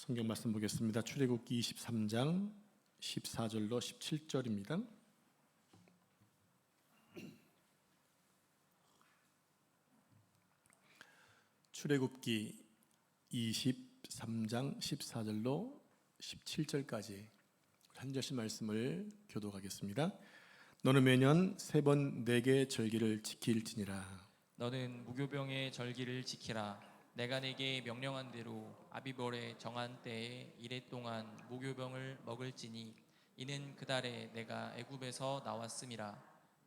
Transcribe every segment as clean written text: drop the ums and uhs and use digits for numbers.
성경 말씀 보겠습니다. 출애굽기 23장 14절로 17절입니다. 출애굽기 23장 14절로 17절까지 한 절씩 말씀을 교독하겠습니다. 너는 매년 3번 내게 절기를 지킬지니라. 너는 무교병의 절기를 지키라. 내가 내게 명령한 대로 아비벌의 정한 때에 이래 동안 무교병을 먹을지니 이는 그 달에 내가 애굽에서 나왔음이라.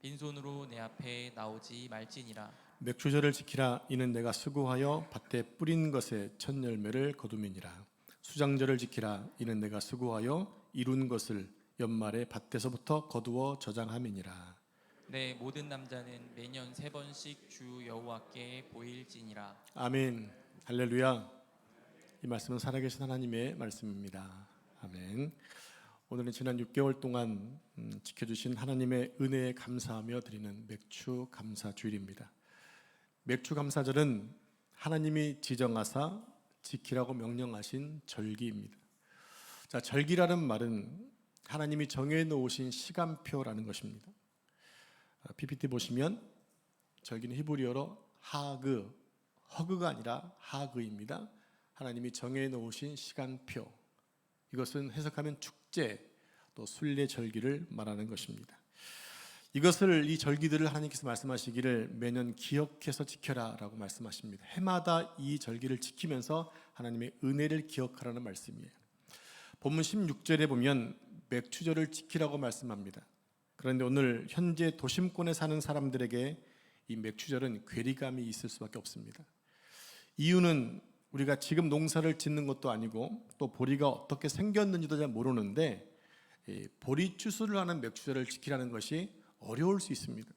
빈손으로 내 앞에 나오지 말지니라. 맥주절을 지키라. 이는 내가 수고하여 밭에 뿌린 것의 첫 열매를 거두미니라. 수장절을 지키라. 이는 내가 수고하여 이룬 것을 연말에 밭에서부터 거두어 저장함이니라. 내 모든 남자는 매년 3번씩 주 여호와께 보일지니라. 아멘. 할렐루야. 이 말씀은 살아계신 하나님의 말씀입니다. 아멘. 오늘은 지난 6개월 동안 지켜주신 하나님의 은혜에 감사하며 드리는 맥주 감사 주일입니다. 맥주 감사절은 하나님이 지정하사 지키라고 명령하신 절기입니다. 자, 절기라는 말은 하나님이 정해 놓으신 시간표라는 것입니다. PPT 보시면 절기는 히브리어로 하그, 허그가 아니라 하그입니다. 하나님이 정해 놓으신 시간표. 이것은 해석하면 축제, 또 순례 절기를 말하는 것입니다. 이 절기들을 하나님께서 말씀하시기를 매년 기억해서 지켜라 라고 말씀하십니다. 해마다 이 절기를 지키면서 하나님의 은혜를 기억하라는 말씀이에요. 본문 16절에 보면 맥추절을 지키라고 말씀합니다. 그런데 오늘 현재 도심권에 사는 사람들에게 이 맥추절은 괴리감이 있을 수밖에 없습니다. 이유는 우리가 지금 농사를 짓는 것도 아니고 또 보리가 어떻게 생겼는지도 잘 모르는데 보리 추수를 하는 맥추절을 지키라는 것이 어려울 수 있습니다.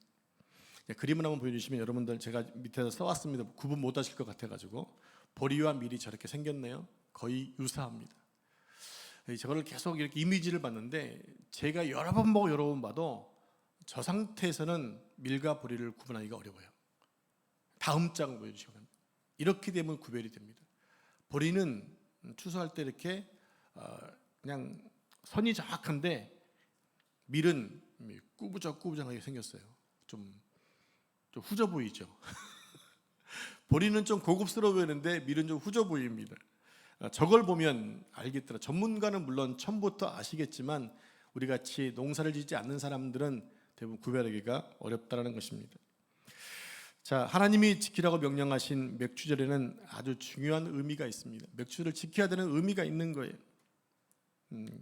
그림을 한번 보여주시면 여러분들 제가 밑에서 써왔습니다. 구분 못하실 것 같아가지고 보리와 밀이 저렇게 생겼네요. 거의 유사합니다. 저거를 계속 이렇게 이미지를 봤는데 제가 여러 번 보고 여러 번 봐도 저 상태에서는 밀과 보리를 구분하기가 어려워요. 다음 장 보여주시기 바랍니다. 이렇게 되면 구별이 됩니다. 보리는 추수할 때 이렇게 그냥 선이 정확한데 밀은 꾸부적꾸부적하게 생겼어요. 좀 후져 보이죠. 보리는 좀 고급스러워 보이는데 밀은 좀 후져 보입니다. 저걸 보면 알겠더라. 전문가는 물론 처음부터 아시겠지만 우리 같이 농사를 짓지 않는 사람들은 대부분 구별하기가 어렵다는 것입니다. 자, 하나님이 지키라고 명령하신 맥추절에는 아주 중요한 의미가 있습니다. 맥추절을 지켜야 되는 의미가 있는 거예요.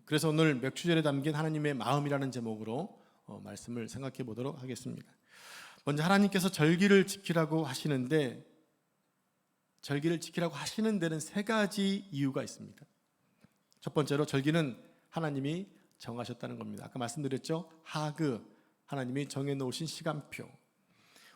그래서 오늘 맥추절에 담긴 하나님의 마음이라는 제목으로 말씀을 생각해 보도록 하겠습니다. 먼저 하나님께서 절기를 지키라고 하시는데 절기를 지키라고 하시는 데는 3가지 이유가 있습니다. 첫 번째로 절기는 하나님이 정하셨다는 겁니다. 아까 말씀드렸죠? 하그, 하나님이 정해놓으신 시간표.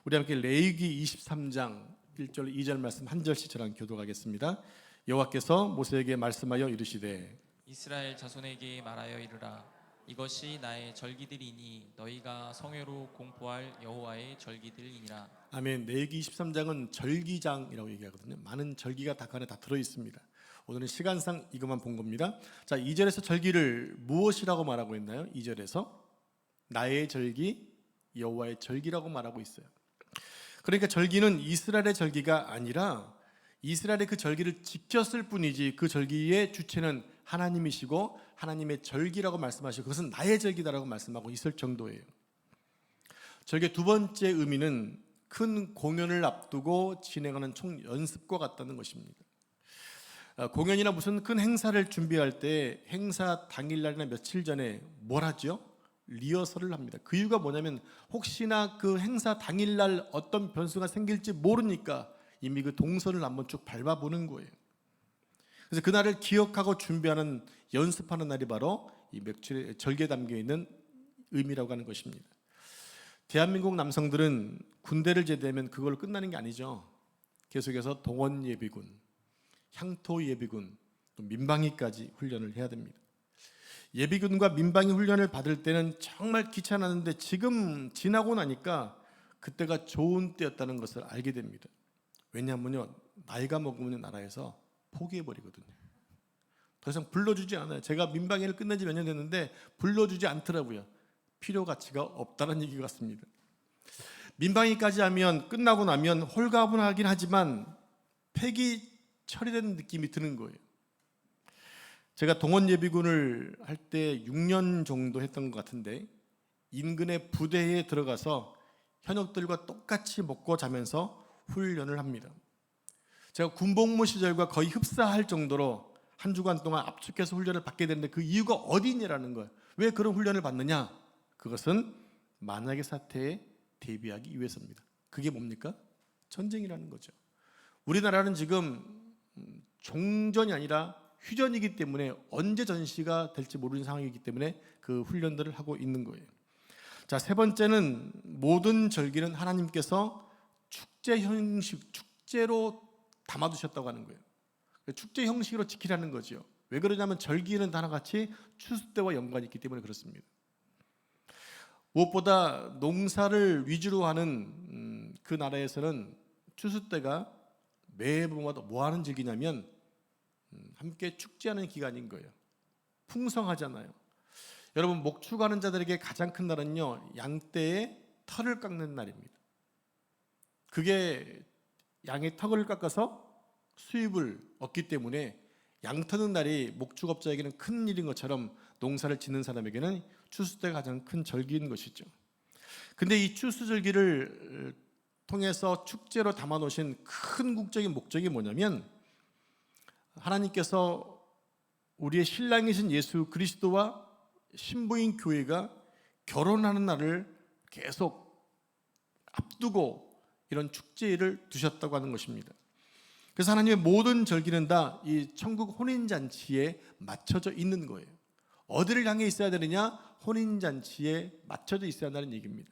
우리 함께 레위기 23장 1절 2절 말씀 한 절씩 저랑 교독하겠습니다. 여호와께서 모세에게 말씀하여 이르시되 이스라엘 자손에게 말하여 이르라. 이것이 나의 절기들이니 너희가 성회로 공포할 여호와의 절기들이니라. 아멘. 레위기 23장은 절기장이라고 얘기하거든요. 많은 절기가 다 안에 다 들어있습니다. 오늘은 시간상 이것만 본 겁니다. 자, 2절에서 절기를 무엇이라고 말하고 있나요? 2절에서 나의 절기, 여호와의 절기라고 말하고 있어요. 그러니까 절기는 이스라엘의 절기가 아니라 이스라엘의 그 절기를 지켰을 뿐이지 그 절기의 주체는 하나님이시고 하나님의 절기라고 말씀하시고 그것은 나의 절기다라고 말씀하고 있을 정도예요. 절기의 두 번째 의미는 큰 공연을 앞두고 진행하는 총연습과 같다는 것입니다. 공연이나 무슨 큰 행사를 준비할 때 행사 당일날이나 며칠 전에 뭘 하죠? 리허설을 합니다. 그 이유가 뭐냐면 혹시나 그 행사 당일날 어떤 변수가 생길지 모르니까 이미 그 동선을 한번 쭉 밟아보는 거예요. 그래서 그날을 기억하고 준비하는 연습하는 날이 바로 이 맥주의 절기에 담겨있는 의미라고 하는 것입니다. 대한민국 남성들은 군대를 제대하면 그걸로 끝나는 게 아니죠. 계속해서 동원예비군, 향토예비군, 또 민방위까지 훈련을 해야 됩니다. 예비군과 민방위 훈련을 받을 때는 정말 귀찮았는데 지금 지나고 나니까 그때가 좋은 때였다는 것을 알게 됩니다. 왜냐하면요, 나이가 먹으면 나라에서 포기해버리거든요. 더 이상 불러주지 않아요. 제가 민방위를 끝낸 지 몇 년 됐는데 불러주지 않더라고요. 필요 가치가 없다는 얘기 같습니다. 민방위까지 하면 끝나고 나면 홀가분하긴 하지만 폐기 처리된 느낌이 드는 거예요. 제가 동원 예비군을 할 때 6년 정도 했던 것 같은데 인근의 부대에 들어가서 현역들과 똑같이 먹고 자면서 훈련을 합니다. 제가 군복무 시절과 거의 흡사할 정도로 한 주간 동안 압축해서 훈련을 받게 되는데 그 이유가 어디 있냐라는 거예요. 왜 그런 훈련을 받느냐? 그것은 만약의 사태에 대비하기 위해서입니다. 그게 뭡니까? 전쟁이라는 거죠. 우리나라는 지금 종전이 아니라 휴전이기 때문에 언제 전시가 될지 모르는 상황이기 때문에 그 훈련들을 하고 있는 거예요. 자, 세 번째는 모든 절기는 하나님께서 축제 형식, 축제로 담아두셨다고 하는 거예요. 축제 형식으로 지키라는 거죠. 왜 그러냐면 절기는 다 하나같이 추수 때와 연관이 있기 때문에 그렇습니다. 무엇보다 농사를 위주로 하는 그 나라에서는 추수 때가 매해마다 뭐 하는 절기냐면 함께 축제하는 기간인 거예요. 풍성하잖아요. 여러분, 목축하는 자들에게 가장 큰 날은요, 양떼의 털을 깎는 날입니다. 그게 양의 턱을 깎아서 수입을 얻기 때문에 양 터는 날이 목축업자에게는 큰 일인 것처럼 농사를 짓는 사람에게는 추수 때가 가장 큰 절기인 것이죠. 근데 이 추수절기를 통해서 축제로 담아 놓으신 큰 국적인 목적이 뭐냐면 하나님께서 우리의 신랑이신 예수 그리스도와 신부인 교회가 결혼하는 날을 계속 앞두고 이런 축제를 두셨다고 하는 것입니다. 그래서 하나님의 모든 절기는 다 이 천국 혼인잔치에 맞춰져 있는 거예요. 어디를 향해 있어야 되느냐? 혼인잔치에 맞춰져 있어야 한다는 얘기입니다.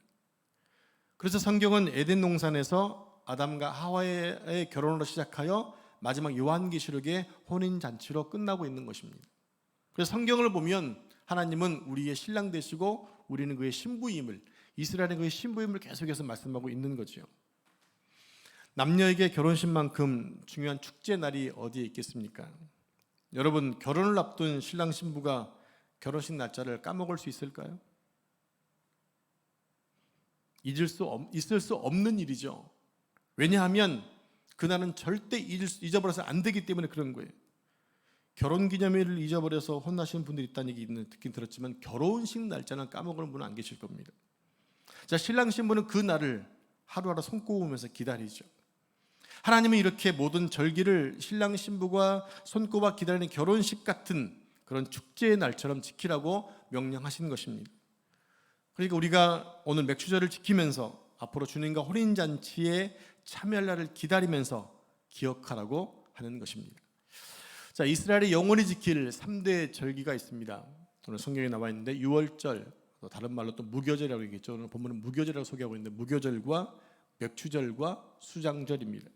그래서 성경은 에덴 동산에서 아담과 하와의 결혼으로 시작하여 마지막 요한계시록의 혼인잔치로 끝나고 있는 것입니다. 그래서 성경을 보면 하나님은 우리의 신랑 되시고 우리는 그의 신부임을, 이스라엘의 그의 신부임을 계속해서 말씀하고 있는 거죠. 남녀에게 결혼식만큼 중요한 축제 날이 어디에 있겠습니까? 여러분, 결혼을 앞둔 신랑 신부가 결혼식 날짜를 까먹을 수 있을까요? 있을 수 없는 일이죠. 왜냐하면 그날은 절대 잊어버려서 안 되기 때문에 그런 거예요. 결혼기념일을 잊어버려서 혼나시는 분들이 있다는 얘기 듣긴 들었지만 결혼식 날짜는 까먹을 분은 안 계실 겁니다. 자, 신랑 신부는 그 날을 하루하루 손꼽으면서 기다리죠. 하나님은 이렇게 모든 절기를 신랑 신부가 손꼽아 기다리는 결혼식 같은 그런 축제의 날처럼 지키라고 명령하신 것입니다. 그러니까 우리가 오늘 맥추절을 지키면서 앞으로 주님과 혼인잔치에 참여할 날을 기다리면서 기억하라고 하는 것입니다. 자, 이스라엘이 영원히 지킬 3대 절기가 있습니다. 오늘 성경에 나와 있는데 유월절, 또 다른 말로 또 무교절이라고 얘기했죠. 오늘 본문은 무교절이라고 소개하고 있는데 무교절과 맥추절과 수장절입니다.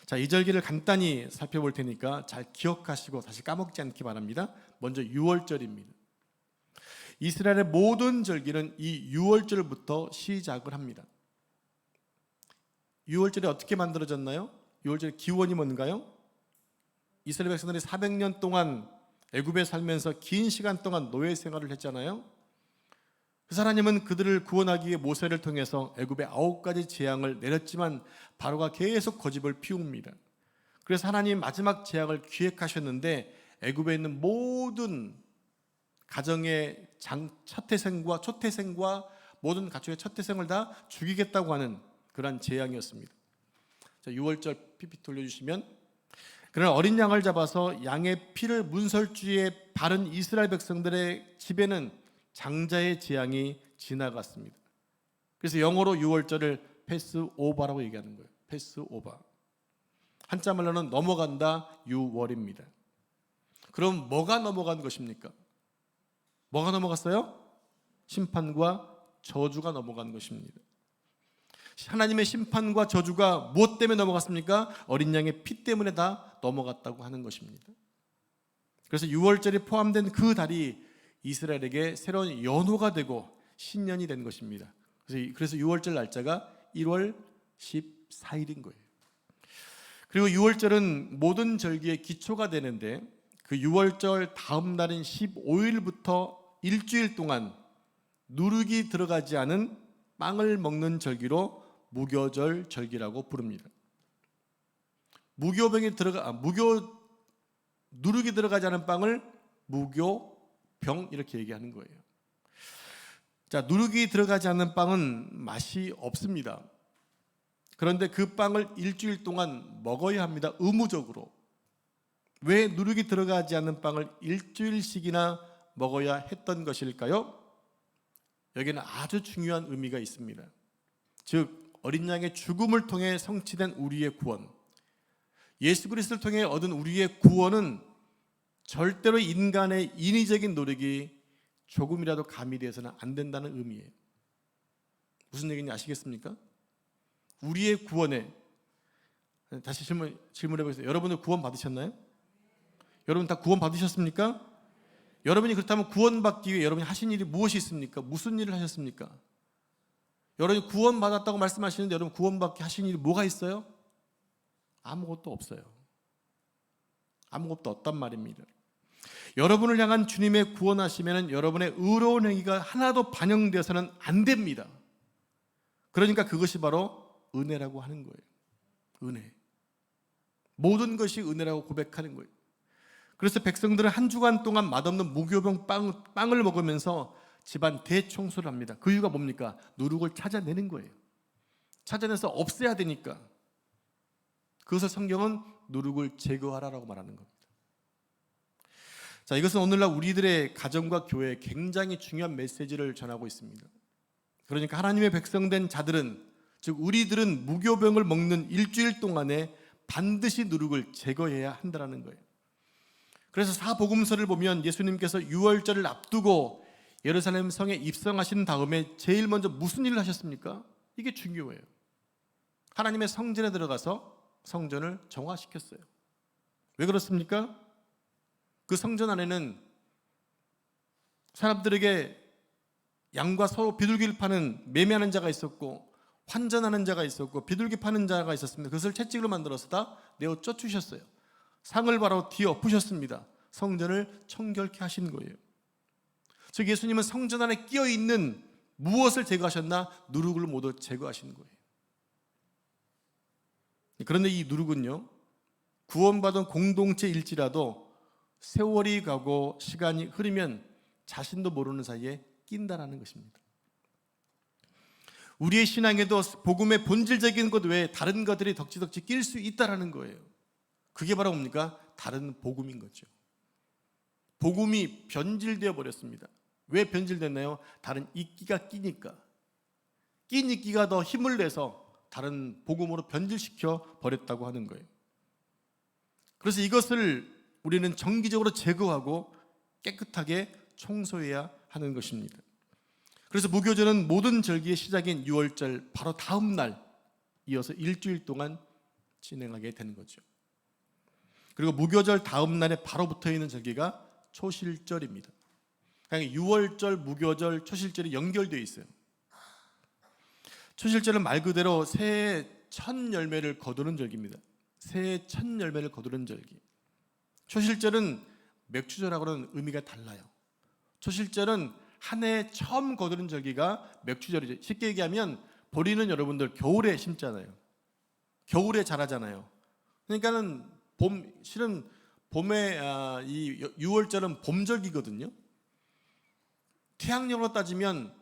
자, 이 절기를 간단히 살펴볼 테니까 잘 기억하시고 다시 까먹지 않기 바랍니다. 먼저 유월절입니다. 이스라엘의 모든 절기는 이 유월절부터 시작을 합니다. 유월절이 어떻게 만들어졌나요? 유월절의 기원이 뭔가요? 이스라엘 백성들이 400년 동안 애굽에 살면서 긴 시간 동안 노예 생활을 했잖아요. 그래서 하나님은 그들을 구원하기 위해 모세를 통해서 애굽에 9가지 재앙을 내렸지만 바로가 계속 고집을 피웁니다. 그래서 하나님 마지막 재앙을 기획하셨는데 애굽에 있는 모든 가정의 첫태생과 초태생과 모든 가축의 첫태생을 다 죽이겠다고 하는 그러한 재앙이었습니다. 자, 6월절 PPT 돌려주시면, 그런 어린 양을 잡아서 양의 피를 문설주에 바른 이스라엘 백성들의 집에는 장자의 재앙이 지나갔습니다. 그래서 영어로 6월절을 패스오버라고 얘기하는 거예요. 패스오버. 한자 말로는 넘어간다, 6월입니다. 그럼 뭐가 넘어간 것입니까? 뭐가 넘어갔어요? 심판과 저주가 넘어간 것입니다. 하나님의 심판과 저주가 무엇 때문에 넘어갔습니까? 어린 양의 피 때문에 다 넘어갔다고 하는 것입니다. 그래서 6월절이 포함된 그 달이 이스라엘에게 새로운 연호가 되고 신년이 된 것입니다. 그래서 6월절 날짜가 1월 14일인 거예요. 그리고 6월절은 모든 절기의 기초가 되는데 그 유월절 다음 날인 15일부터 일주일 동안 누룩이 들어가지 않은 빵을 먹는 절기로 무교절 절기라고 부릅니다. 누룩이 들어가지 않은 빵을 무교병 이렇게 얘기하는 거예요. 자, 누룩이 들어가지 않는 빵은 맛이 없습니다. 그런데 그 빵을 일주일 동안 먹어야 합니다. 의무적으로. 왜 누룩이 들어가지 않는 빵을 일주일씩이나 먹어야 했던 것일까요? 여기는 아주 중요한 의미가 있습니다. 즉 어린 양의 죽음을 통해 성취된 우리의 구원, 예수 그리스도를 통해 얻은 우리의 구원은 절대로 인간의 인위적인 노력이 조금이라도 가미되어서는 안 된다는 의미예요. 무슨 얘기인지 아시겠습니까? 우리의 구원에, 다시 질문해 보겠습니다. 여러분들 구원 받으셨나요? 여러분 다 구원 받으셨습니까? 여러분이 그렇다면 구원받기 위해 여러분이 하신 일이 무엇이 있습니까? 무슨 일을 하셨습니까? 여러분이 구원받았다고 말씀하시는데 여러분 구원받기 하신 일이 뭐가 있어요? 아무것도 없어요. 아무것도 없단 말입니다. 여러분을 향한 주님의 구원하시면 여러분의 의로운 행위가 하나도 반영되어서는 안 됩니다. 그러니까 그것이 바로 은혜라고 하는 거예요. 은혜. 모든 것이 은혜라고 고백하는 거예요. 그래서 백성들은 한 주간 동안 맛없는 무교병 빵을 먹으면서 집안 대청소를 합니다. 그 이유가 뭡니까? 누룩을 찾아내는 거예요. 찾아내서 없애야 되니까. 그것을 성경은 누룩을 제거하라라고 말하는 겁니다. 자, 이것은 오늘날 우리들의 가정과 교회에 굉장히 중요한 메시지를 전하고 있습니다. 그러니까 하나님의 백성된 자들은, 즉 우리들은 무교병을 먹는 일주일 동안에 반드시 누룩을 제거해야 한다는 거예요. 그래서 사복음서를 보면 예수님께서 유월절을 앞두고 예루살렘 성에 입성하신 다음에 제일 먼저 무슨 일을 하셨습니까? 이게 중요해요. 하나님의 성전에 들어가서 성전을 정화시켰어요. 왜 그렇습니까? 그 성전 안에는 사람들에게 양과 소, 비둘기를 파는 매매하는 자가 있었고 환전하는 자가 있었고 비둘기 파는 자가 있었습니다. 그것을 채찍으로 만들어서 다 내어 쫓으셨어요. 상을 바로 뒤엎으셨습니다. 성전을 청결케 하신 거예요. 즉 예수님은 성전 안에 끼어 있는 무엇을 제거하셨나? 누룩을 모두 제거하신 거예요. 그런데 이 누룩은요, 구원받은 공동체일지라도 세월이 가고 시간이 흐르면 자신도 모르는 사이에 낀다라는 것입니다. 우리의 신앙에도 복음의 본질적인 것 외에 다른 것들이 덕지덕지 낄 수 있다라는 거예요. 그게 바로 뭡니까? 다른 복음인 거죠. 복음이 변질되어 버렸습니다. 왜 변질됐나요? 다른 이끼가 끼니까. 낀 이끼가 더 힘을 내서 다른 복음으로 변질시켜 버렸다고 하는 거예요. 그래서 이것을 우리는 정기적으로 제거하고 깨끗하게 청소해야 하는 것입니다. 그래서 무교절은 모든 절기의 시작인 유월절 바로 다음 날 이어서 일주일 동안 진행하게 되는 거죠. 그리고 무교절 다음 날에 바로 붙어 있는 절기가 초실절입니다. 그러니까 유월절, 무교절, 초실절이 연결되어 있어요. 초실절은 말 그대로 새해 첫 열매를 거두는 절기입니다. 새해 첫 열매를 거두는 절기. 초실절은 맥추절하고는 의미가 달라요. 초실절은 한 해 처음 거두는 절기가 맥추절이죠. 쉽게 얘기하면 보리는 여러분들 겨울에 심잖아요. 겨울에 자라잖아요. 그러니까는 실은 봄에 이 유월절은 봄절기거든요. 태양력으로 따지면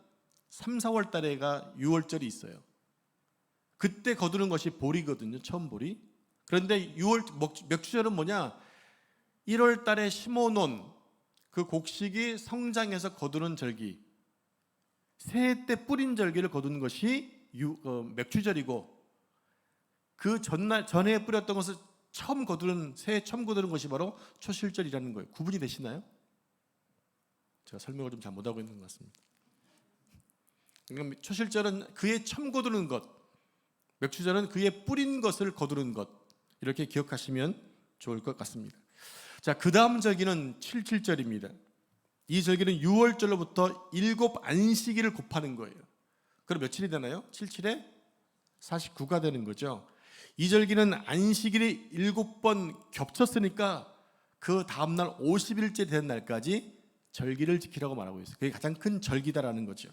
3, 4월 달에가 유월절이 있어요. 그때 거두는 것이 보리거든요. 처음 보리. 그런데 맥추절은 뭐냐? 1월 달에 심어놓은 그 곡식이 성장해서 거두는 절기, 새해 때 뿌린 절기를 거두는 것이 맥추절이고, 그 전에 뿌렸던 것을 새해 처음 거두는 것이 바로 초실절이라는 거예요. 구분이 되시나요? 제가 설명을 좀 잘 못하고 있는 것 같습니다. 그러니까 초실절은 그의 처음 거두는 것, 맥추절은 그의 뿌린 것을 거두는 것, 이렇게 기억하시면 좋을 것 같습니다. 자, 그 다음 절기는 칠칠절입니다. 이 절기는 유월절로부터 7 안식일을 곱하는 거예요. 그럼 며칠이 되나요? 7에 49가 되는 거죠. 이 절기는 안식일이 7번 겹쳤으니까 그 다음날 50일째 되는 날까지 절기를 지키라고 말하고 있어요. 그게 가장 큰 절기다라는 거죠.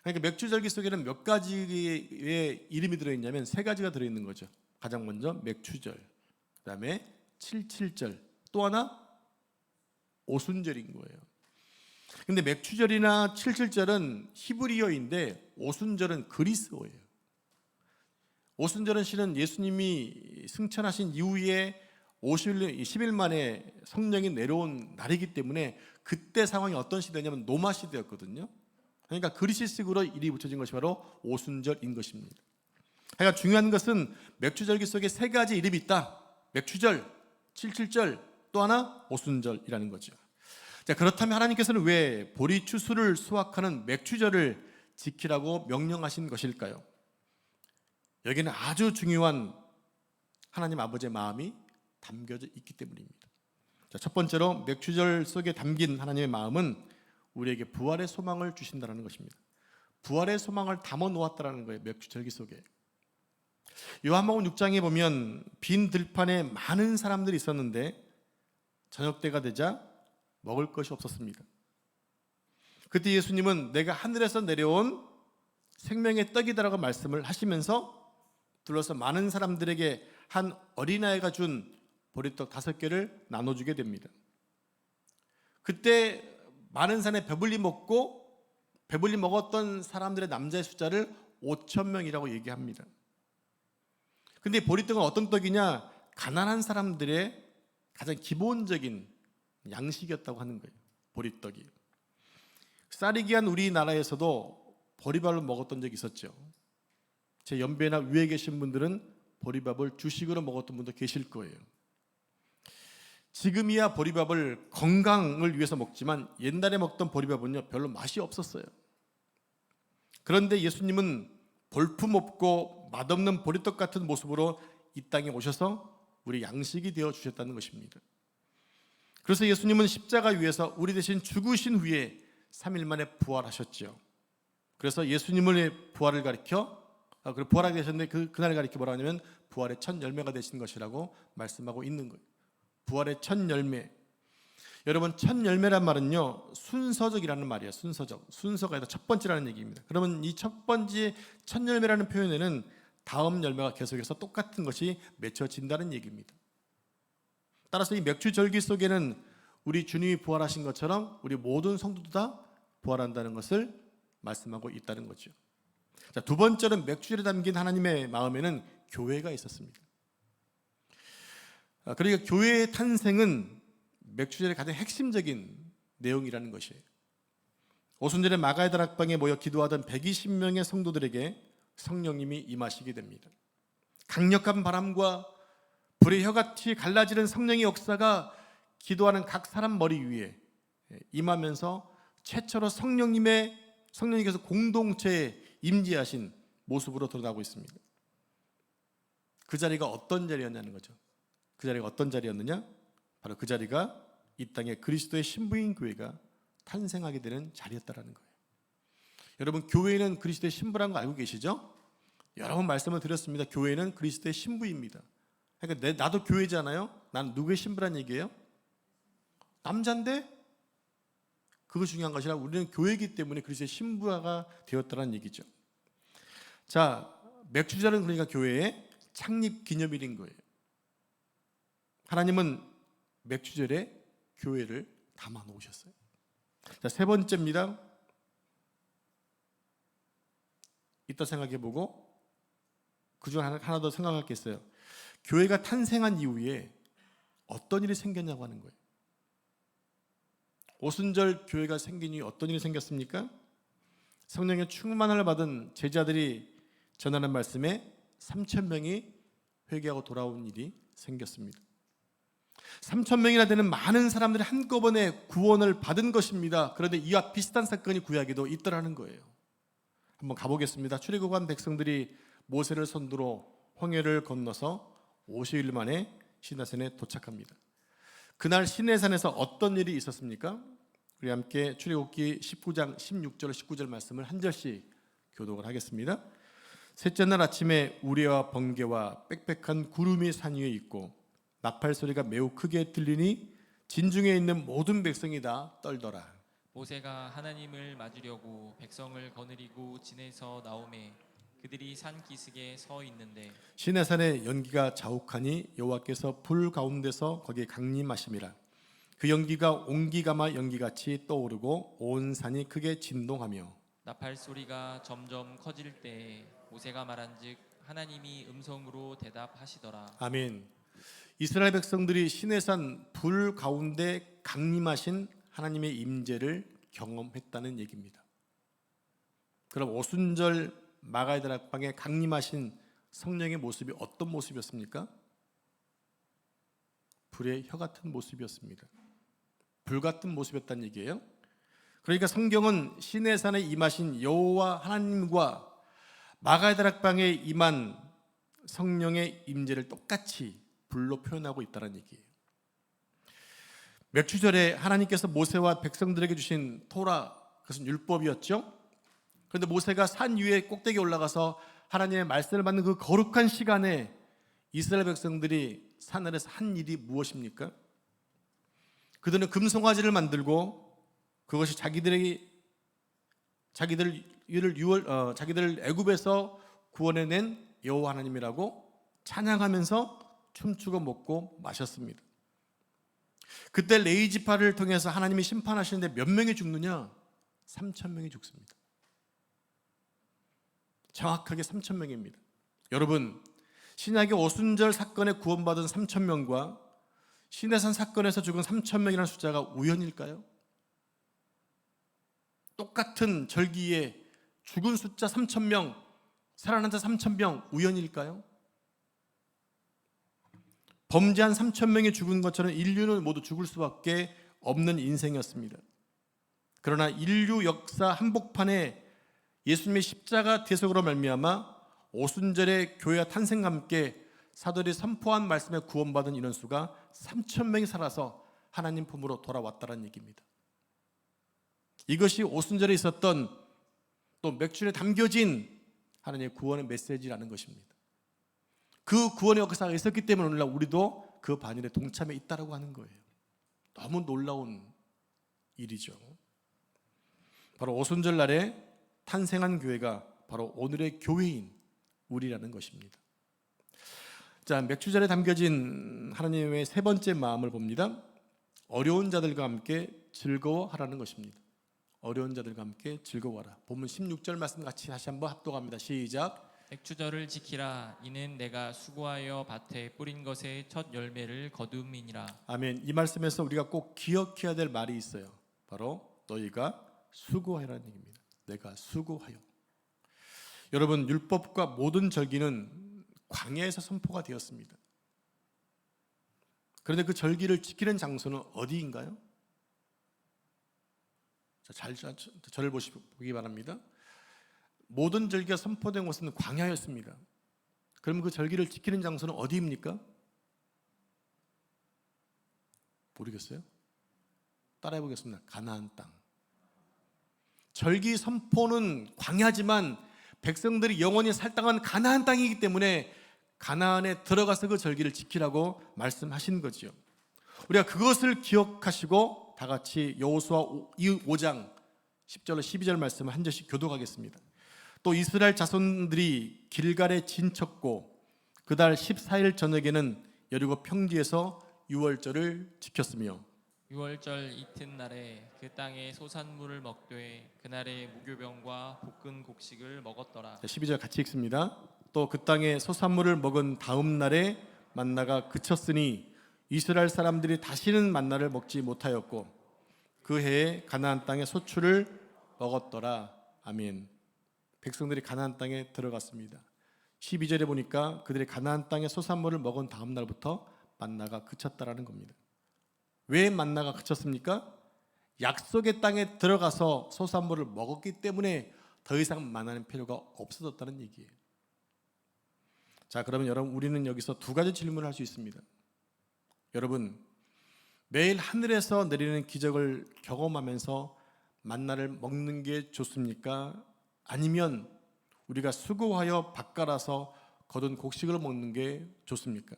그러니까 맥주절기 속에는 몇 가지의 이름이 들어있냐면 세 가지가 들어있는 거죠. 가장 먼저 맥추절, 그 다음에 칠칠절, 또 하나 오순절인 거예요. 근데 맥추절이나 칠칠절은 히브리어인데 오순절은 그리스어예요. 오순절은 실은 예수님이 승천하신 이후에 10일 만에 성령이 내려온 날이기 때문에 그때 상황이 어떤 시대냐면 노마 시대였거든요. 그러니까 그리스식으로 일이 붙여진 것이 바로 오순절인 것입니다. 그러니까 중요한 것은 맥추절기 속에 세 가지 이름이 있다. 맥추절, 칠칠절, 또 하나 오순절이라는 거죠. 자, 그렇다면 하나님께서는 왜 보리 추수를 수확하는 맥추절을 지키라고 명령하신 것일까요? 여기는 아주 중요한 하나님 아버지의 마음이 담겨져 있기 때문입니다. 자, 첫 번째로 맥추절 속에 담긴 하나님의 마음은 우리에게 부활의 소망을 주신다는 것입니다. 부활의 소망을 담아 놓았다는 거예요. 맥주절기 속에. 요한복음 6장에 보면 빈 들판에 많은 사람들이 있었는데 저녁 때가 되자 먹을 것이 없었습니다. 그때 예수님은 내가 하늘에서 내려온 생명의 떡이다라고 말씀을 하시면서 둘러서 많은 사람들에게 한 어린아이가 준 보리떡 5개를 나눠주게 됩니다. 그때 많은 사람이 배불리 먹었던 사람들의 남자의 숫자를 5,000명이라고 얘기합니다. 근데 보리떡은 어떤 떡이냐? 가난한 사람들의 가장 기본적인 양식이었다고 하는 거예요. 보리떡이. 쌀이 귀한 우리나라에서도 보리밥을 먹었던 적이 있었죠. 제 연배나 위에 계신 분들은 보리밥을 주식으로 먹었던 분도 계실 거예요. 지금이야 보리밥을 건강을 위해서 먹지만 옛날에 먹던 보리밥은요 별로 맛이 없었어요. 그런데 예수님은 볼품없고 맛없는 보리떡 같은 모습으로 이 땅에 오셔서 우리 양식이 되어 주셨다는 것입니다. 그래서 예수님은 십자가 위에서 우리 대신 죽으신 후에 3일 만에 부활하셨죠. 그래서 예수님의 부활을 가리켜 부활하게 되셨는데 그날을 가리켜 뭐라 하냐면 부활의 첫 열매가 되신 것이라고 말씀하고 있는 거예요. 부활의 첫 열매. 여러분, 첫 열매란 말은요 순서적이라는 말이에요. 순서가 아니라 첫 번째라는 얘기입니다. 그러면 이 첫 번째 첫 열매라는 표현에는 다음 열매가 계속해서 똑같은 것이 맺혀진다는 얘기입니다. 따라서 이 맥주절기 속에는 우리 주님이 부활하신 것처럼 우리 모든 성도도 다 부활한다는 것을 말씀하고 있다는 거죠. 자, 두 번째는 맥주절에 담긴 하나님의 마음에는 교회가 있었습니다. 그러니까 교회의 탄생은 맥주절의 가장 핵심적인 내용이라는 것이에요. 오순절에 마가의 다락방에 모여 기도하던 120명의 성도들에게 성령님이 임하시게 됩니다. 강력한 바람과 불의 혀같이 갈라지는 성령의 역사가 기도하는 각 사람 머리 위에 임하면서 최초로 성령님께서 공동체에 임재하신 모습으로 드러나고 있습니다. 그 자리가 어떤 자리였냐는 거죠. 그 자리가 어떤 자리였느냐? 바로 그 자리가 이 땅에 그리스도의 신부인 교회가 탄생하게 되는 자리였다라는 거예요. 여러분, 교회는 그리스도의 신부라는 거 알고 계시죠? 여러 번 말씀을 드렸습니다. 교회는 그리스도의 신부입니다. 그러니까 나도 교회잖아요. 난 누구의 신부란 얘기예요? 남자인데? 그거 중요한 것이 아니라 우리는 교회이기 때문에 그리스도의 신부가 되었다는 얘기죠. 자, 맥주절은 그러니까 교회의 창립 기념일인 거예요. 하나님은 맥주절에 교회를 담아 놓으셨어요. 자, 세 번째입니다. 이따 생각해보고 그중 하나 더 생각할 게 있어요. 교회가 탄생한 이후에 어떤 일이 생겼냐고 하는 거예요. 오순절 교회가 생긴 이후에 어떤 일이 생겼습니까? 성령의 충만을 받은 제자들이 전하는 말씀에 3,000명이 회개하고 돌아온 일이 생겼습니다. 3,000명이나 되는 많은 사람들이 한꺼번에 구원을 받은 것입니다. 그런데 이와 비슷한 사건이 구약에도 있더라는 거예요. 한번 가보겠습니다. 출애굽한 백성들이 모세를 선두로 홍해를 건너서 50일 만에 시내산에 도착합니다. 그날 시내산에서 어떤 일이 있었습니까? 우리 함께 출애굽기 19장 16절 19절 말씀을 한 절씩 교독을 하겠습니다. 셋째 날 아침에 우레와 번개와 빽빽한 구름이 산 위에 있고 나팔 소리가 매우 크게 들리니 진중에 있는 모든 백성이 다 떨더라. 모세가 하나님을 맞으려고 백성을 거느리고 진에서 나오매 그들이 산 기슭에 서 있는데 시내산의 연기가 자욱하니 여호와께서 불 가운데서 거기에 강림하심이라. 그 연기가 옹기가마 연기같이 떠오르고 온 산이 크게 진동하며 나팔 소리가 점점 커질 때에 모세가 말한즉 하나님이 음성으로 대답하시더라. 아멘. 이스라엘 백성들이 시내산 불 가운데 강림하신 하나님의 임재를 경험했다는 얘기입니다. 그럼 오순절 마가의 다락방에 강림하신 성령의 모습이 어떤 모습이었습니까? 불의 혀 같은 모습이었습니다. 불 같은 모습이었다는 얘기예요. 그러니까 성경은 시내산에 임하신 여호와 하나님과 마가의 다락방에 임한 성령의 임재를 똑같이 불로 표현하고 있다는 얘기예요. 맥주절에 하나님께서 모세와 백성들에게 주신 토라, 그것은 율법이었죠. 그런데 모세가 산 위에 꼭대기에 올라가서 하나님의 말씀을 받는 그 거룩한 시간에 이스라엘 백성들이 산 아래서 한 일이 무엇입니까? 그들은 금송아지를 만들고 그것이 자기들을 애굽에서 구원해낸 여호와 하나님이라고 찬양하면서 춤추고 먹고 마셨습니다. 그때 레위 지파를 통해서 하나님이 심판하시는데 몇 명이 죽느냐? 3,000명이 죽습니다. 정확하게 3,000명입니다. 여러분, 신약의 오순절 사건에 구원받은 3,000명과 시내산 사건에서 죽은 3,000명이라는 숫자가 우연일까요? 똑같은 절기에 죽은 숫자 3,000명, 살아난 자 3,000명, 우연일까요? 범죄한 3,000명이 죽은 것처럼 인류는 모두 죽을 수밖에 없는 인생이었습니다. 그러나 인류 역사 한복판에 예수님의 십자가 대속으로 말미암아 오순절의 교회와 탄생과 함께 사도들이 선포한 말씀에 구원받은 인원수가 3,000명이 살아서 하나님 품으로 돌아왔다는 얘기입니다. 이것이 오순절에 있었던 또 맥주에 담겨진 하나님의 구원의 메시지라는 것입니다. 그 구원의 역사가 있었기 때문에 오늘날 우리도 그 반열에 동참해 있다라고 하는 거예요. 너무 놀라운 일이죠. 바로 오순절 날에 탄생한 교회가 바로 오늘의 교회인 우리라는 것입니다. 자, 맥주잔에 담겨진 하나님의 세 번째 마음을 봅니다. 어려운 자들과 함께 즐거워하라는 것입니다. 어려운 자들과 함께 즐거워하라. 본문 16절 말씀 같이 다시 한번 합독합니다. 시작. 백주절을 지키라. 이는 내가 수고하여 밭에 뿌린 것의 첫 열매를 거둠이니라. 아멘. 이 말씀에서 우리가 꼭 기억해야 될 말이 있어요. 바로 너희가 수고하라는 얘기입니다. 내가 수고하여. 여러분, 율법과 모든 절기는 광야에서 선포가 되었습니다. 그런데 그 절기를 지키는 장소는 어디인가요? 저를 보기 바랍니다. 모든 절기가 선포된 곳은 광야였습니다. 그럼 그 절기를 지키는 장소는 어디입니까? 모르겠어요? 따라해 보겠습니다. 가나안 땅. 절기 선포는 광야지만 백성들이 영원히 살 땅은 가나안 땅이기 때문에 가나안에 들어가서 그 절기를 지키라고 말씀하신 거죠. 우리가 그것을 기억하시고 다 같이 여호수아 5장 10절로 12절 말씀을 한 절씩 교독하겠습니다. 또 이스라엘 자손들이 길갈에 진쳤고 그달 14일 저녁에는 여리고 평지에서 유월절을 지켰으며 유월절 이튿날에 그 땅의 소산물을 먹되 그날에 무교병과 볶은 곡식을 먹었더라. 12절 같이 읽습니다. 또 그 땅의 소산물을 먹은 다음 날에 만나가 그쳤으니 이스라엘 사람들이 다시는 만나를 먹지 못하였고 그 해에 가나안 땅의 소출을 먹었더라. 아멘. 백성들이 가나안 땅에 들어갔습니다. 12절에 보니까 그들이 가나안 땅의 소산물을 먹은 다음 날부터 만나가 그쳤다라는 겁니다. 왜 만나가 그쳤습니까? 약속의 땅에 들어가서 소산물을 먹었기 때문에 더 이상 만나는 필요가 없어졌다는 얘기예요. 자, 그러면 여러분, 우리는 여기서 두 가지 질문을 할 수 있습니다. 여러분, 매일 하늘에서 내리는 기적을 경험하면서 만나를 먹는 게 좋습니까? 아니면 우리가 수고하여 밭갈아서 거둔 곡식을 먹는 게 좋습니까?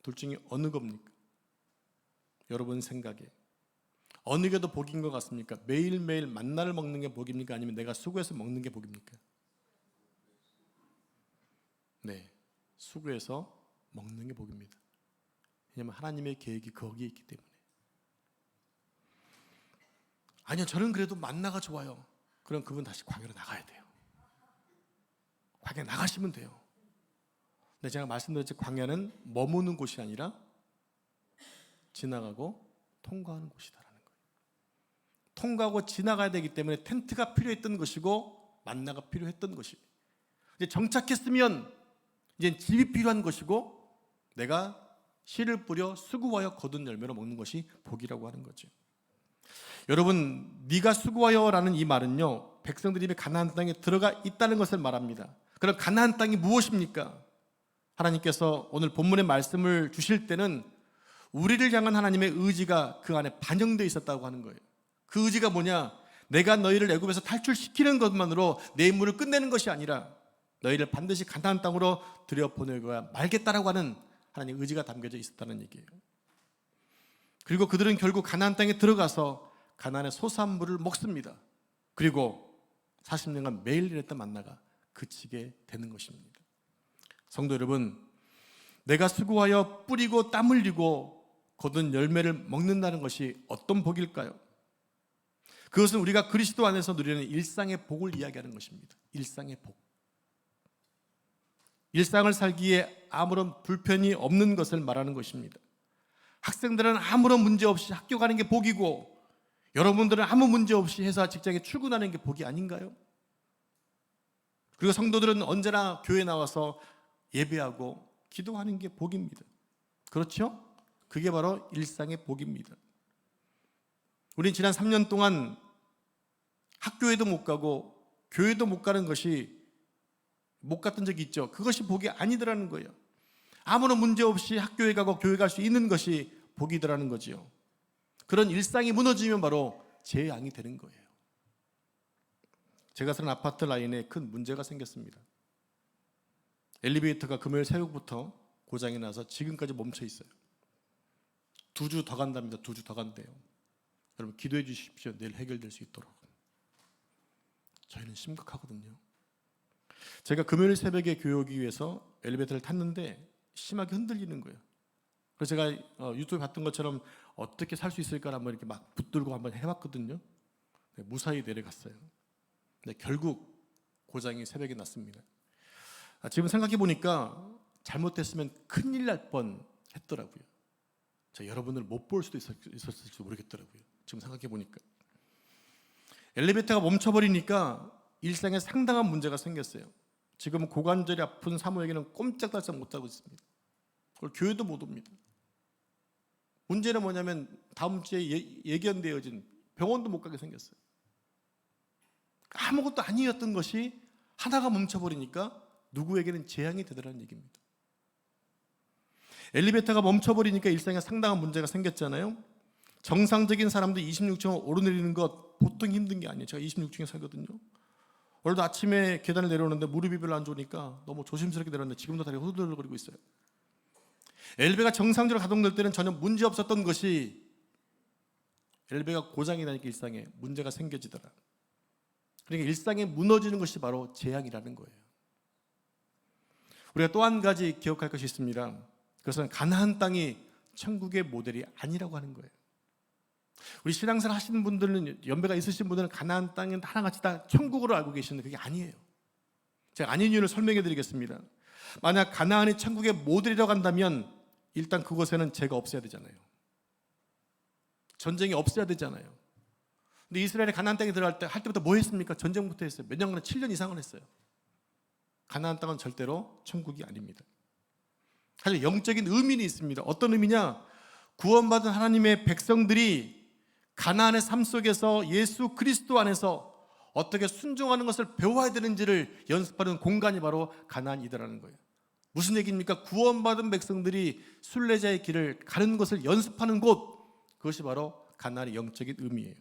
둘 중에 어느 겁니까? 여러분 생각에 어느 게 더 복인 것 같습니까? 매일매일 만나를 먹는 게 복입니까? 아니면 내가 수고해서 먹는 게 복입니까? 네, 수고해서 먹는 게 복입니다. 왜냐하면 하나님의 계획이 거기에 있기 때문에. 아니요, 저는 그래도 만나가 좋아요. 그럼 그분 다시 광야로 나가야 돼요. 광야 나가시면 돼요. 근데 제가 말씀드렸지, 광야는 머무는 곳이 아니라 지나가고 통과하는 곳이다라는 거예요. 통과하고 지나가야 되기 때문에 텐트가 필요했던 것이고 만나가 필요했던 것이, 이제 정착했으면 이제 집이 필요한 것이고 내가 씨를 뿌려 수고하여 거둔 열매로 먹는 것이 복이라고 하는 거죠. 여러분, 네가 수고하여라는 이 말은요, 백성들이 이미 가나안 땅에 들어가 있다는 것을 말합니다. 그럼 가나안 땅이 무엇입니까? 하나님께서 오늘 본문의 말씀을 주실 때는 우리를 향한 하나님의 의지가 그 안에 반영되어 있었다고 하는 거예요. 그 의지가 뭐냐? 내가 너희를 애굽에서 탈출시키는 것만으로 내 임무를 끝내는 것이 아니라 너희를 반드시 가나안 땅으로 들여보내고야 말겠다라고 하는 하나님의 의지가 담겨져 있었다는 얘기예요. 그리고 그들은 결국 가나안 땅에 들어가서 가나안의 소산물을 먹습니다. 그리고 40년간 매일 일했던 만나가 그치게 되는 것입니다. 성도 여러분, 내가 수고하여 뿌리고 땀 흘리고 거둔 열매를 먹는다는 것이 어떤 복일까요? 그것은 우리가 그리스도 안에서 누리는 일상의 복을 이야기하는 것입니다. 일상의 복. 일상을 살기에 아무런 불편이 없는 것을 말하는 것입니다. 학생들은 아무런 문제 없이 학교 가는 게 복이고, 여러분들은 아무 문제 없이 회사 직장에 출근하는 게 복이 아닌가요? 그리고 성도들은 언제나 교회 나와서 예배하고 기도하는 게 복입니다. 그렇죠? 그게 바로 일상의 복입니다. 우린 지난 3년 동안 학교에도 못 가고 교회도 못 가는 것이, 못 갔던 적이 있죠. 그것이 복이 아니더라는 거예요. 아무런 문제 없이 학교에 가고 교회 갈 수 있는 것이 복이더라는 거지요. 그런 일상이 무너지면 바로 재앙이 되는 거예요. 제가 사는 아파트 라인에 큰 문제가 생겼습니다. 엘리베이터가 금요일 새벽부터 고장이 나서 지금까지 멈춰 있어요. 2주 더 간답니다. 2주 더 간대요. 여러분 기도해 주십시오. 내일 해결될 수 있도록. 저희는 심각하거든요. 제가 금요일 새벽에 교회 오기 위해서 엘리베이터를 탔는데 심하게 흔들리는 거예요. 그래서 제가 유튜브에 봤던 것처럼 어떻게 살 수 있을까 한번 이렇게 막 붙들고 한번 해봤거든요. 네, 무사히 내려갔어요. 근데 결국 고장이 새벽에 났습니다. 지금 생각해 보니까 잘못했으면 큰일 날 뻔 했더라고요. 저 여러분을 못 볼 수도 있었을지 모르겠더라고요. 지금 생각해 보니까 엘리베이터가 멈춰버리니까 일상에 상당한 문제가 생겼어요. 지금 고관절이 아픈 사모에게는 꼼짝달싹 못하고 있습니다. 그걸 교회도 못 옵니다. 문제는 뭐냐면 다음 주에 예견되어진 병원도 못 가게 생겼어요. 아무것도 아니었던 것이 하나가 멈춰버리니까 누구에게는 재앙이 되더라는 얘기입니다. 엘리베이터가 멈춰버리니까 일상에 상당한 문제가 생겼잖아요. 정상적인 사람도 26층을 오르내리는 것 보통 힘든 게 아니에요. 제가 26층에 살거든요. 오늘도 아침에 계단을 내려오는데 무릎이 별로 안 좋으니까 너무 조심스럽게 내려왔는데 지금도 다리가 후들거리고 있어요. 엘리베이터가 정상적으로 가동될 때는 전혀 문제 없었던 것이 엘리베이터가 고장이 나니까 일상에 문제가 생겨지더라. 그러니까 일상에 무너지는 것이 바로 재앙이라는 거예요. 우리가 또 한 가지 기억할 것이 있습니다. 그것은 가나안 땅이 천국의 모델이 아니라고 하는 거예요. 우리 신앙생활 하시는 분들은, 연배가 있으신 분들은 가나안 땅은 하나같이 다 천국으로 알고 계시는데 그게 아니에요. 제가 아닌 이유를 설명해 드리겠습니다. 만약 가나안이 천국의 모델이라고 한다면 일단 그곳에는 죄가 없어야 되잖아요. 전쟁이 없어야 되잖아요. 근데 이스라엘이 가나안 땅에 들어갈 때 할 때부터 뭐 했습니까? 전쟁부터 했어요. 몇 년간 7년 이상을 했어요. 가나안 땅은 절대로 천국이 아닙니다. 사실 영적인 의미는 있습니다. 어떤 의미냐? 구원받은 하나님의 백성들이 가나안의 삶 속에서 예수 그리스도 안에서 어떻게 순종하는 것을 배워야 되는지를 연습하는 공간이 바로 가나안이다라는 거예요. 무슨 얘기입니까? 구원받은 백성들이 순례자의 길을 가는 것을 연습하는 곳, 그것이 바로 가나안의 영적인 의미예요.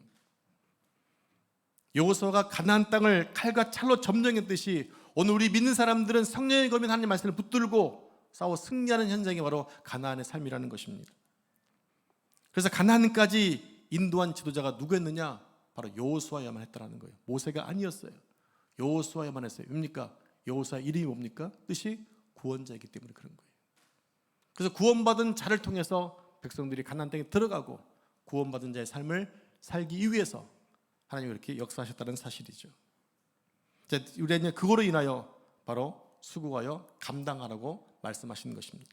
여호수아가 가나안 땅을 칼과 찰로 점령했듯이 오늘 우리 믿는 사람들은 성령의 검인 하나님 말씀을 붙들고 싸워 승리하는 현장이 바로 가나안의 삶이라는 것입니다. 그래서 가나안까지 인도한 지도자가 누구였느냐? 바로 여호수아야만 했다라는 거예요. 모세가 아니었어요. 여호수아야만 했어요. 뭡니까? 여호수아 이름이 뭡니까? 뜻이 구원자이기 때문에 그런 거예요. 그래서 구원받은 자를 통해서 백성들이 가나안 땅에 들어가고 구원받은 자의 삶을 살기 위해서 하나님이 이렇게 역사하셨다는 사실이죠. 자, 우리는 그거로 인하여 바로 수고하여 감당하라고 말씀하시는 것입니다.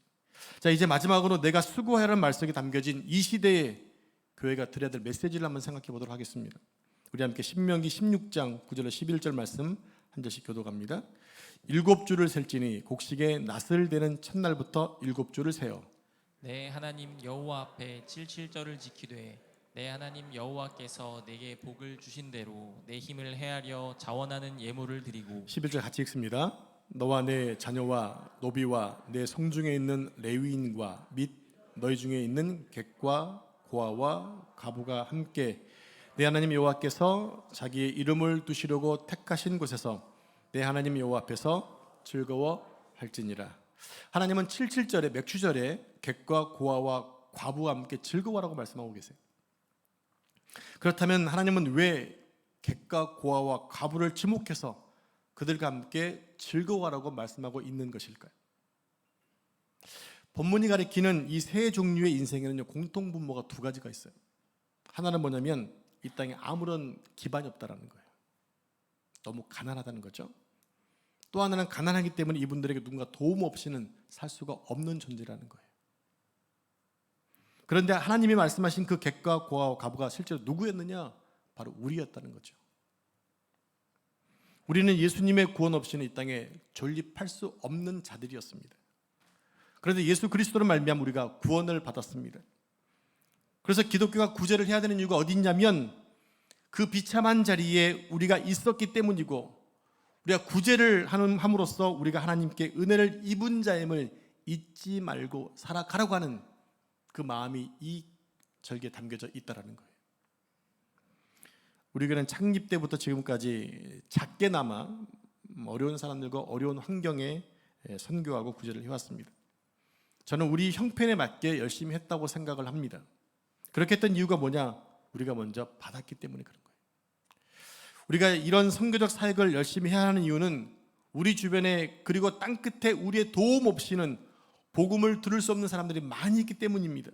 자, 이제 마지막으로 내가 수고하라는 말씀이 담겨진 이 시대에 교회가 드려야 될 메시지를 한번 생각해 보도록 하겠습니다. 우리 함께 신명기 16장 9절에 11절 말씀 한 절씩 교독합니다. 7주를 셀지니 곡식의 낫을 대는 첫날부터 7주를 세어 내 하나님 여호와 앞에 77절을 지키되 내 하나님 여호와께서 내게 복을 주신 대로 내 힘을 헤아려 자원하는 예물을 드리고 11절 같이 읽습니다. 너와 내 자녀와 노비와 내 성중에 있는 레위인과 및 너희 중에 있는 객과 고아와 과부가 함께 내 하나님 여호와께서 자기의 이름을 두시려고 택하신 곳에서 내 하나님 여호와 앞에서 즐거워할지니라. 하나님은 77절에 맥주절에 객과 고아와 과부와 함께 즐거워하라고 말씀하고 계세요. 그렇다면 하나님은 왜 객과 고아와 과부를 지목해서 그들과 함께 즐거워하라고 말씀하고 있는 것일까요? 본문이 가리키는 이 세 종류의 인생에는 공통분모가 두 가지가 있어요. 하나는 뭐냐면 이 땅에 아무런 기반이 없다라는 거예요. 너무 가난하다는 거죠. 또 하나는 가난하기 때문에 이분들에게 누군가 도움 없이는 살 수가 없는 존재라는 거예요. 그런데 하나님이 말씀하신 그 객과 고아와 과부가 실제로 누구였느냐? 바로 우리였다는 거죠. 우리는 예수님의 구원 없이는 이 땅에 존립할 수 없는 자들이었습니다. 그런데 예수 그리스도로 말미암아 우리가 구원을 받았습니다. 그래서 기독교가 구제를 해야 되는 이유가 어디 있냐면 그 비참한 자리에 우리가 있었기 때문이고 우리가 구제를 함으로써 우리가 하나님께 은혜를 입은 자임을 잊지 말고 살아가라고 하는 그 마음이 이 절기에 담겨져 있다는 거예요. 우리 교회는 창립 때부터 지금까지 작게나마 어려운 사람들과 어려운 환경에 선교하고 구제를 해왔습니다. 저는 우리 형편에 맞게 열심히 했다고 생각을 합니다. 그렇게 했던 이유가 뭐냐? 우리가 먼저 받았기 때문에 그런 거예요. 우리가 이런 선교적 사역을 열심히 해야 하는 이유는 우리 주변에 그리고 땅끝에 우리의 도움 없이는 복음을 들을 수 없는 사람들이 많이 있기 때문입니다.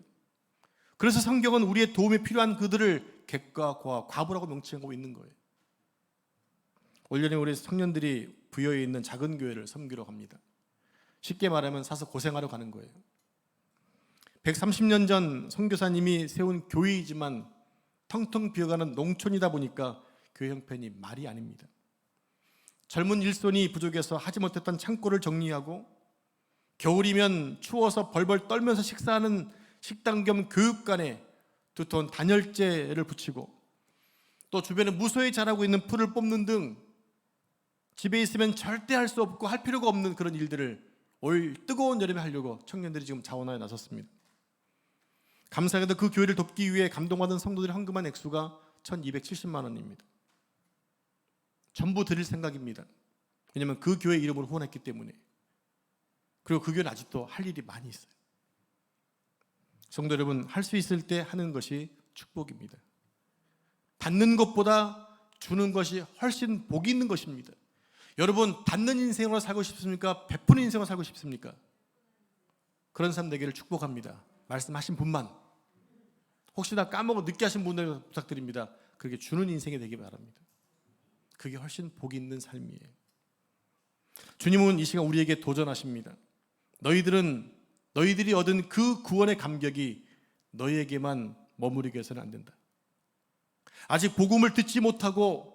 그래서 성경은 우리의 도움이 필요한 그들을 객과 고아, 과부라고 명칭하고 있는 거예요. 올 여름에 우리 청년들이 부여에 있는 작은 교회를 섬기러 갑니다. 쉽게 말하면 사서 고생하러 가는 거예요. 130년 전 선교사님이 세운 교회이지만 텅텅 비어가는 농촌이다 보니까 교회 형편이 말이 아닙니다. 젊은 일손이 부족해서 하지 못했던 창고를 정리하고 겨울이면 추워서 벌벌 떨면서 식사하는 식당 겸 교육관에 두터운 단열재를 붙이고 또 주변에 무소히 자라고 있는 풀을 뽑는 등 집에 있으면 절대 할 수 없고 할 필요가 없는 그런 일들을 올 뜨거운 여름에 하려고 청년들이 지금 자원하여 나섰습니다. 감사하게도 그 교회를 돕기 위해 감동받은 성도들이 헌금한 액수가 1270만 원입니다. 전부 드릴 생각입니다. 왜냐하면 그 교회 이름으로 후원했기 때문에. 그리고 그 교회는 아직도 할 일이 많이 있어요. 성도 여러분, 할 수 있을 때 하는 것이 축복입니다. 받는 것보다 주는 것이 훨씬 복이 있는 것입니다. 여러분, 받는 인생으로 살고 싶습니까? 베푸는 인생으로 살고 싶습니까? 그런 삶 되기를 축복합니다. 말씀하신 분만. 혹시나 까먹어 늦게 하신 분들 부탁드립니다. 그렇게 주는 인생이 되기 바랍니다. 그게 훨씬 복이 있는 삶이에요. 주님은 이 시간 우리에게 도전하십니다. 너희들이 얻은 그 구원의 감격이 너희에게만 머무르게 해서는 안 된다. 아직 복음을 듣지 못하고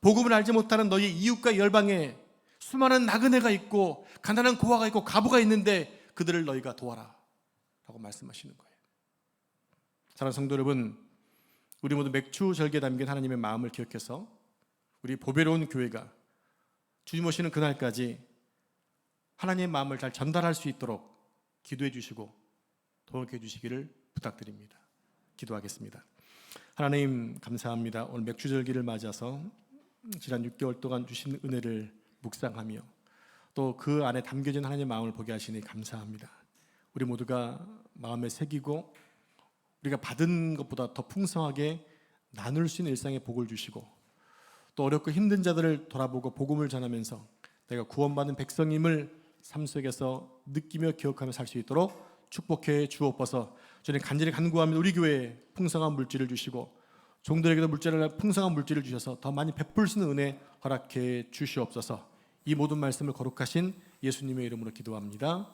복음을 알지 못하는 너희 이웃과 열방에 수많은 나그네가 있고 가난한 고아가 있고 과부가 있는데 그들을 너희가 도와라 라고 말씀하시는 거예요. 사랑하는 성도 여러분, 우리 모두 맥주 절기에 담긴 하나님의 마음을 기억해서 우리 보배로운 교회가 주님 오시는 그날까지 하나님의 마음을 잘 전달할 수 있도록 기도해 주시고 도움해 주시기를 부탁드립니다. 기도하겠습니다. 하나님 감사합니다. 오늘 맥주절기를 맞아서 지난 6개월 동안 주신 은혜를 묵상하며 또 그 안에 담겨진 하나님의 마음을 보게 하시니 감사합니다. 우리 모두가 마음에 새기고 우리가 받은 것보다 더 풍성하게 나눌 수 있는 일상의 복을 주시고 또 어렵고 힘든 자들을 돌아보고 복음을 전하면서 내가 구원받은 백성임을 삶 속에서 느끼며 기억하며 살 수 있도록 축복해 주옵소서. 저는 간절히 간구하며 우리 교회에 풍성한 물질을 주시고 종들에게도 풍성한 물질을 주셔서 더 많이 베풀 수 있는 은혜 허락해 주시옵소서. 이 모든 말씀을 거룩하신 예수님의 이름으로 기도합니다.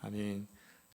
아멘.